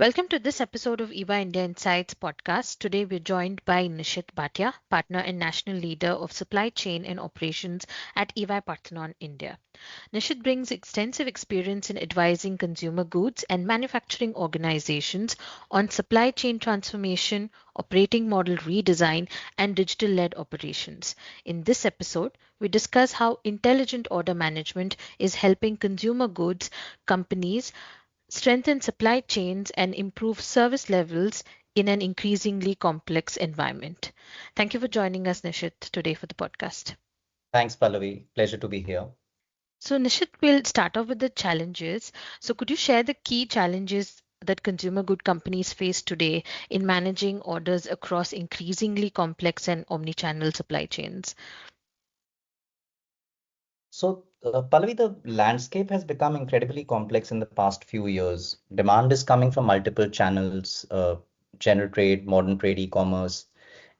Welcome to this episode of EY India Insights podcast. Today we're joined by Nishit Bhatia, partner and national leader of supply chain and operations at EY Parthenon India. Nishit brings extensive experience in advising consumer goods and manufacturing organizations on supply chain transformation, operating model redesign, and digital led operations. In this episode, we discuss how intelligent order management is helping consumer goods companies strengthen supply chains, and improve service levels in an increasingly complex environment. Thank you for joining us, Nishit, today for the podcast. Thanks, Pallavi. Pleasure to be here. So, Nishit, we'll start off with the challenges. So, could you share the key challenges that consumer good companies face today in managing orders across increasingly complex and omni-channel supply chains? Pallavi, the landscape has become incredibly complex in the past few years. Demand is coming from multiple channels, general trade, modern trade, e-commerce,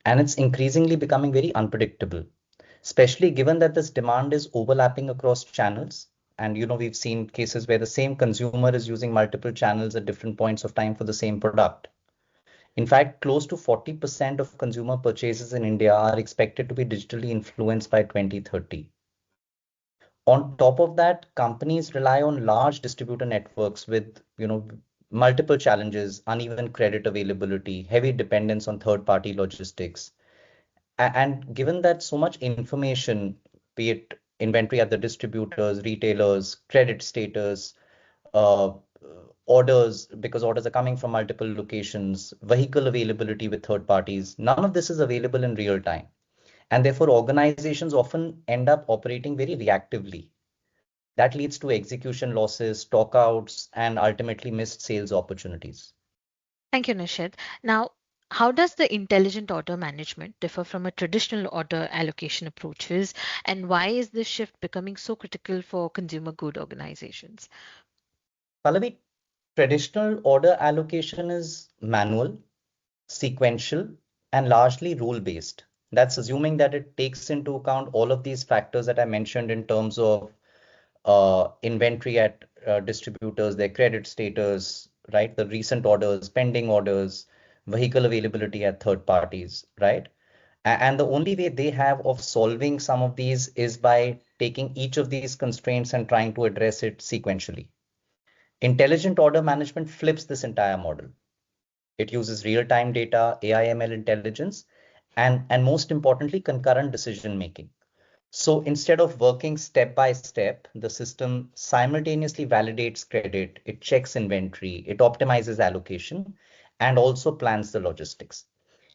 and it's increasingly becoming very unpredictable, especially given that this demand is overlapping across channels. And we've seen cases where the same consumer is using multiple channels at different points of time for the same product. In fact, close to 40% of consumer purchases in India are expected to be digitally influenced by 2030. On top of that, companies rely on large distributor networks with, multiple challenges, uneven credit availability, heavy dependence on third-party logistics. And given that so much information, be it inventory at the distributors, retailers, credit status, uh, orders, because orders are coming from multiple locations, vehicle availability with third parties, none of this is available in real time. And therefore, organizations often end up operating very reactively. That leads to execution losses, stockouts, and ultimately missed sales opportunities. Thank you, Nishit. Now, how does the intelligent order management differ from a traditional order allocation approaches, and why is this shift becoming so critical for consumer good organizations? Pallavi, traditional order allocation is manual, sequential, and largely rule-based. That's assuming that it takes into account all of these factors that I mentioned in terms of inventory at distributors, their credit status, right? The recent orders, pending orders, vehicle availability at third parties, right? And the only way they have of solving some of these is by taking each of these constraints and trying to address it sequentially. Intelligent order management flips this entire model. It uses real-time data, AI/ML intelligence, and most importantly, concurrent decision making. So instead of working step by step, the system simultaneously validates credit, it checks inventory, it optimizes allocation, and also plans the logistics.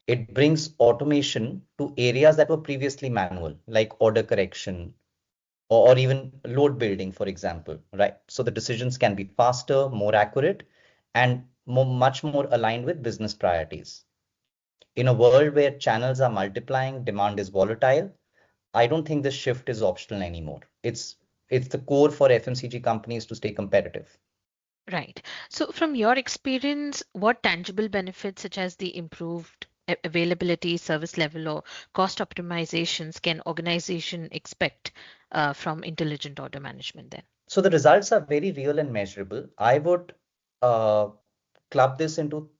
It brings automation to areas that were previously manual, like order correction or even load building, for example, right? So the decisions can be faster, more accurate, and much more aligned with business priorities. In a world where channels are multiplying, demand is volatile, I don't think this shift is optional anymore. It's the core for FMCG companies to stay competitive. Right. So, from your experience, what tangible benefits, such as the improved availability, service level, or cost optimizations, can organization expect from intelligent order management then? So the results are very real and measurable. I would uh, club this into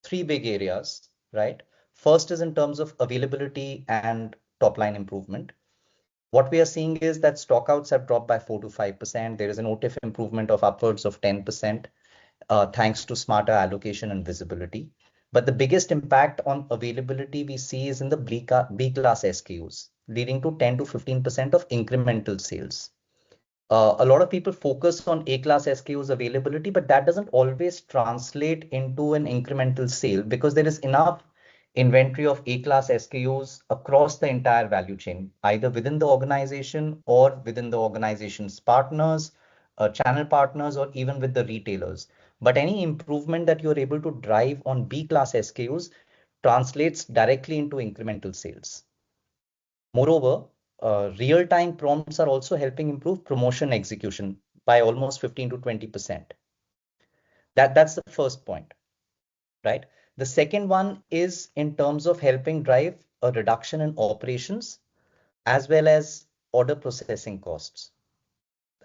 three big areas, right? First is in terms of availability and top line improvement. What we are seeing is that stockouts have dropped by 4 to 5%. There is an OTIF improvement of upwards of 10%, thanks to smarter allocation and visibility. But the biggest impact on availability we see is in the B class SKUs, leading to 10 to 15% of incremental sales. A lot of people focus on A class SKUs availability, but that doesn't always translate into an incremental sale because there is enough inventory of A class SKUs across the entire value chain, either within the organization or within the organization's partners, channel partners, or even with the retailers. But any improvement that you're able to drive on B class SKUs translates directly into incremental sales. Moreover, real-time prompts are also helping improve promotion execution by almost 15 to 20%. That's the first point, right? The second one is in terms of helping drive a reduction in operations as well as order processing costs.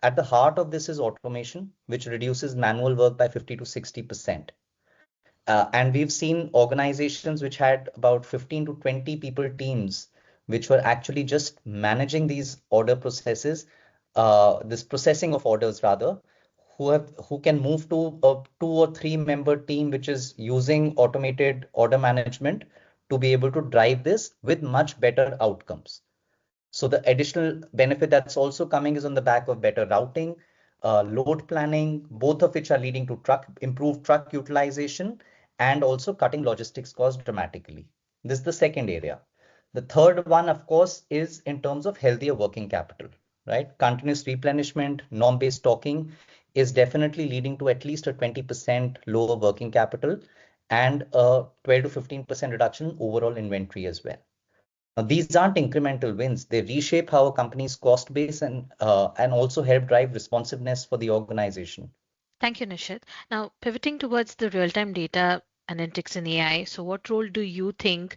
at the heart of this is automation, which reduces manual work by 50 to 60%. And we've seen organizations which had about 15 to 20 people teams, which were actually just managing these order processes, this processing of orders rather, who can move to a 2 or 3 member team, which is using automated order management to be able to drive this with much better outcomes. So the additional benefit that's also coming is on the back of better routing, load planning, both of which are leading to improved truck utilization and also cutting logistics costs dramatically. This is the second area. The third one, of course, is in terms of healthier working capital, right? Continuous replenishment, norm-based stocking is definitely leading to at least a 20% lower working capital and a 12 to 15% reduction in overall inventory as well. Now, these aren't incremental wins. They reshape how a company's cost base and also help drive responsiveness for the organization. Thank you, Nishit. Now, pivoting towards the real-time data analytics and AI. So, what role do you think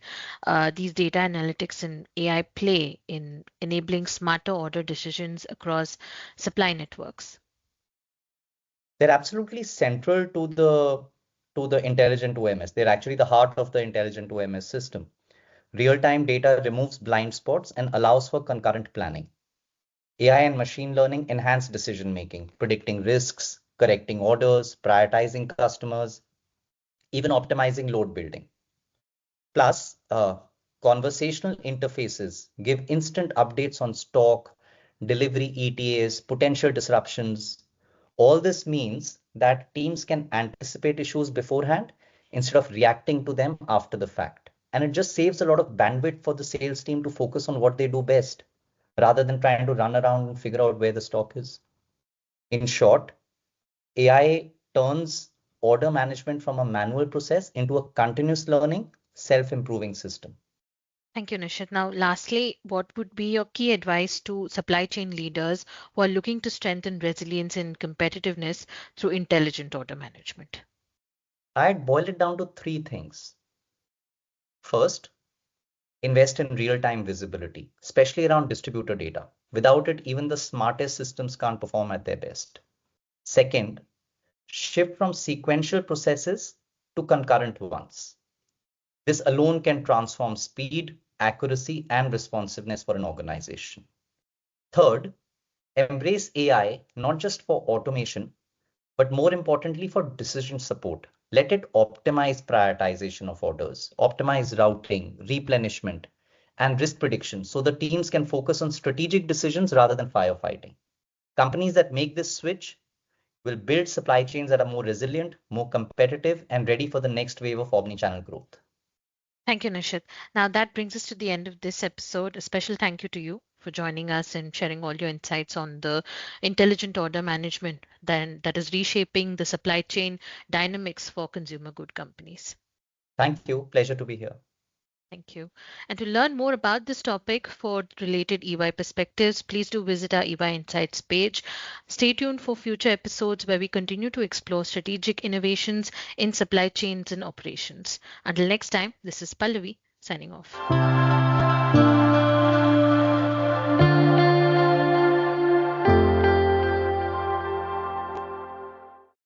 these data analytics and AI play in enabling smarter order decisions across supply networks? They're absolutely central to the intelligent OMS. They're actually the heart of the intelligent OMS system. Real-time data removes blind spots and allows for concurrent planning. AI and machine learning enhance decision making, predicting risks, correcting orders, prioritizing customers, even optimizing load building. Plus, conversational interfaces give instant updates on stock, delivery ETAs, potential disruptions. All this means that teams can anticipate issues beforehand instead of reacting to them after the fact. And it just saves a lot of bandwidth for the sales team to focus on what they do best rather than trying to run around and figure out where the stock is. In short, AI turns order management from a manual process into a continuous learning, self-improving system. Thank you, Nishit. Now, lastly, what would be your key advice to supply chain leaders who are looking to strengthen resilience and competitiveness through intelligent order management? I'd boil it down to three things. First, invest in real-time visibility, especially around distributor data. Without it, even the smartest systems can't perform at their best. Second, shift from sequential processes to concurrent ones. This alone can transform speed, accuracy, and responsiveness for an organization. Third, embrace AI not just for automation, but more importantly for decision support. Let it optimize prioritization of orders, optimize routing, replenishment, and risk prediction so the teams can focus on strategic decisions rather than firefighting. Companies that make this switch will build supply chains that are more resilient, more competitive, and ready for the next wave of omnichannel growth. Thank you, Nishit. Now, that brings us to the end of this episode. A special thank you to you for joining us and sharing all your insights on the intelligent order management that is reshaping the supply chain dynamics for consumer good companies. Thank you. Pleasure to be here. Thank you. And to learn more about this topic for related EY perspectives, please do visit our EY Insights page. Stay tuned for future episodes where we continue to explore strategic innovations in supply chains and operations. Until next time, this is Pallavi signing off.